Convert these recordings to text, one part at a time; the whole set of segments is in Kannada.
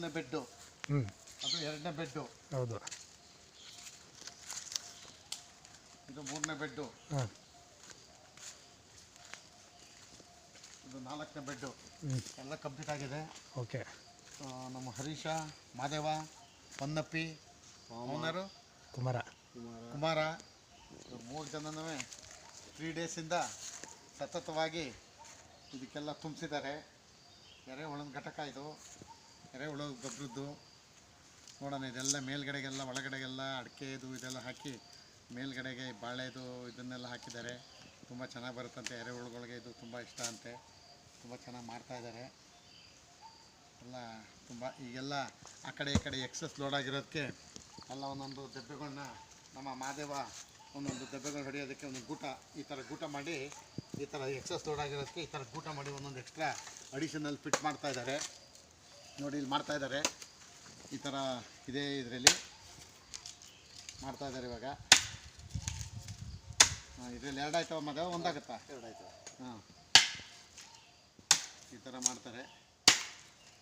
ಮೊದಲನೇ ಬೆಡ್ಡು, ಅದು ಎರಡನೇ ಬೆಡ್ಡು, ಹೌದು, ಇದು ಮೂರನೇ ಬೆಡ್ಡು, ಇದು ನಾಲ್ಕನೇ ಬೆಡ್ಡು ಎಲ್ಲ ಕಂಪ್ಲೀಟ್ ಆಗಿದೆ. ಓಕೆ. ನಮ್ಮ ಹರೀಶ, ಮಾದೇವ, ಹೊನ್ನಪ್ಪಿ, ಓನರು ಕುಮಾರ ಮೂರು ಜನನೂ 3 ಡೇಸಿಂದ ಸತತವಾಗಿ ಇದಕ್ಕೆಲ್ಲ ತುಂಬಿಸಿದ್ದಾರೆ. ಎರೆಹುಳದ ಘಟಕ ಇದು, ಎರೆಹುಳ ಗೊಬ್ಬರದ್ದು ನೋಡೋಣ. ಇದೆಲ್ಲ ಮೇಲ್ಗಡೆಗೆಲ್ಲ ಒಳಗಡೆಗೆಲ್ಲ ಅಡಿಕೆದು ಇದೆಲ್ಲ ಹಾಕಿ ಮೇಲ್ಗಡೆಗೆ ಬಾಳೆದು ಇದನ್ನೆಲ್ಲ ಹಾಕಿದ್ದಾರೆ. ತುಂಬ ಚೆನ್ನಾಗಿ ಬರುತ್ತಂತೆ. ಎರೆಹುಳುಗಳಿಗೆ ಇದು ತುಂಬ ಇಷ್ಟ ಅಂತೆ. ತುಂಬ ಚೆನ್ನಾಗಿ ಮಾಡ್ತಾಯಿದ್ದಾರೆ ಎಲ್ಲ. ತುಂಬ ಈಗೆಲ್ಲ ಆ ಕಡೆ ಈ ಕಡೆ ಎಕ್ಸಸ್ ಲೋಡ್ ಆಗಿರೋದಕ್ಕೆ ಎಲ್ಲ ಒಂದೊಂದು ದೆಬ್ಬೆಗಳನ್ನ ನಮ್ಮ ಮಾದೇವ ಒಂದೊಂದು ದೆಬ್ಬೆಗಳು ಹೊಡೆಯೋದಕ್ಕೆ ಒಂದು ಗೂಟ, ಈ ಥರ ಗೂಟ ಮಾಡಿ, ಈ ಥರ ಎಕ್ಸಸ್ ಲೋಡ್ ಆಗಿರೋದಕ್ಕೆ ಈ ಥರ ಗೂಟ ಮಾಡಿ ಒಂದೊಂದು ಎಕ್ಸ್ಟ್ರಾ ಅಡಿಷನಲ್ ಫಿಟ್ ಮಾಡ್ತಾಯಿದ್ದಾರೆ. ನೋಡಿ ಇಲ್ಲಿ ಮಾಡ್ತಾಯಿದ್ದಾರೆ. ಈ ಥರ ಇದೇ ಇದರಲ್ಲಿ ಮಾಡ್ತಾಯಿದ್ದಾರೆ ಇವಾಗ. ಇದರಲ್ಲಿ 2 ಆಯ್ತವ ಮಾದೇವ, ಒಂದಾಗುತ್ತಾ? 2 ಆಯ್ತವ. ಈ ಥರ ಮಾಡ್ತಾರೆ.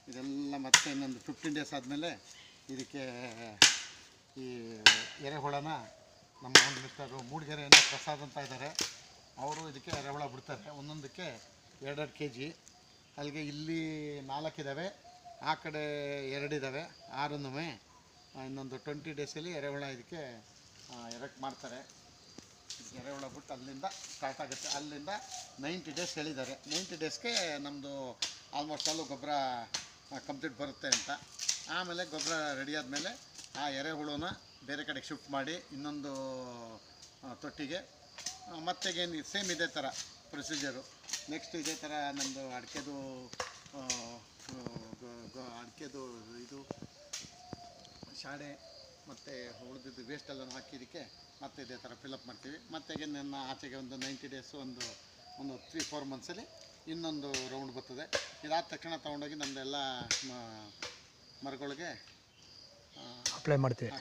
ಇದೆಲ್ಲ ಮತ್ತೆ ಇನ್ನೊಂದು 15 ಡೇಸ್ ಆದಮೇಲೆ ಇದಕ್ಕೆ ಈ ಎರೆಹುಳನ ನಮ್ಮ ಒಂದು ಮಿಸ್ಟರು ಮೂಡಿಗೆರೆಯಿಂದ ಪ್ರಸಾದ್ ಅಂತ ಇದ್ದಾರೆ, ಅವರು ಇದಕ್ಕೆ ಎರೆಹುಳ ಬಿಡ್ತಾರೆ. ಒಂದೊಂದಕ್ಕೆ 2-2 kg. ಅಲ್ಲಿಗೆ ಇಲ್ಲಿ 4 ಇದ್ದಾವೆ, ಆ ಕಡೆ 2 ಇದ್ದಾವೆ, 6 ಇನ್ನೊಂದು 20 ಡೇಸಲ್ಲಿ ಎರೆಹುಳ ಇದಕ್ಕೆ ಎರೆಕ್ಟ್ ಮಾಡ್ತಾರೆ. ಎರೆಹುಳ ಬಿಟ್ಟು ಅಲ್ಲಿಂದ ಸ್ಟಾರ್ಟ್ ಆಗುತ್ತೆ. ಅಲ್ಲಿಂದ 90 ಡೇಸ್ ಹೇಳಿದ್ದಾರೆ. 90 ಡೇಸ್ಗೆ ನಮ್ಮದು ಆಲ್ಮೋಸ್ಟ್ ಅಲ್ಲೂ ಗೊಬ್ಬರ ಕಂಪ್ಲೀಟ್ ಬರುತ್ತೆ ಅಂತ. ಆಮೇಲೆ ಗೊಬ್ಬರ ರೆಡಿ ಆದಮೇಲೆ ಆ ಎರೆಹುಳನ ಬೇರೆ ಕಡೆಗೆ ಶಿಫ್ಟ್ ಮಾಡಿ ಇನ್ನೊಂದು ತೊಟ್ಟಿಗೆ ಮತ್ತೆ ಸೇಮ್ ಇದೇ ಥರ ಪ್ರೊಸೀಜರು. ನೆಕ್ಸ್ಟ್ ಇದೇ ಥರ ನಮ್ಮದು ಅಡಿಕೆದು ಇದು ಶಾಡೆ ಮತ್ತು ಉಳಿದಿದ್ದು ವೇಸ್ಟೆಲ್ಲ ಹಾಕಿದ್ದಕ್ಕೆ ಮತ್ತೆ ಇದೇ ಥರ ಫಿಲಪ್ ಮಾಡ್ತೀವಿ. ಮತ್ತೆ ನನ್ನ ಆಚೆಗೆ ಒಂದು 90 ಡೇಸು ಒಂದು 3-4 ಮಂತ್ಸಲ್ಲಿ ಇನ್ನೊಂದು ರೌಂಡ್ ಬರ್ತದೆ. ಇದಾದ ತಕ್ಷಣ ತೊಗೊಂಡೋಗಿ ನಮ್ಮದೆಲ್ಲ ಮರಗಳಿಗೆ ಅಪ್ಲೈ ಮಾಡ್ತೀವಿ.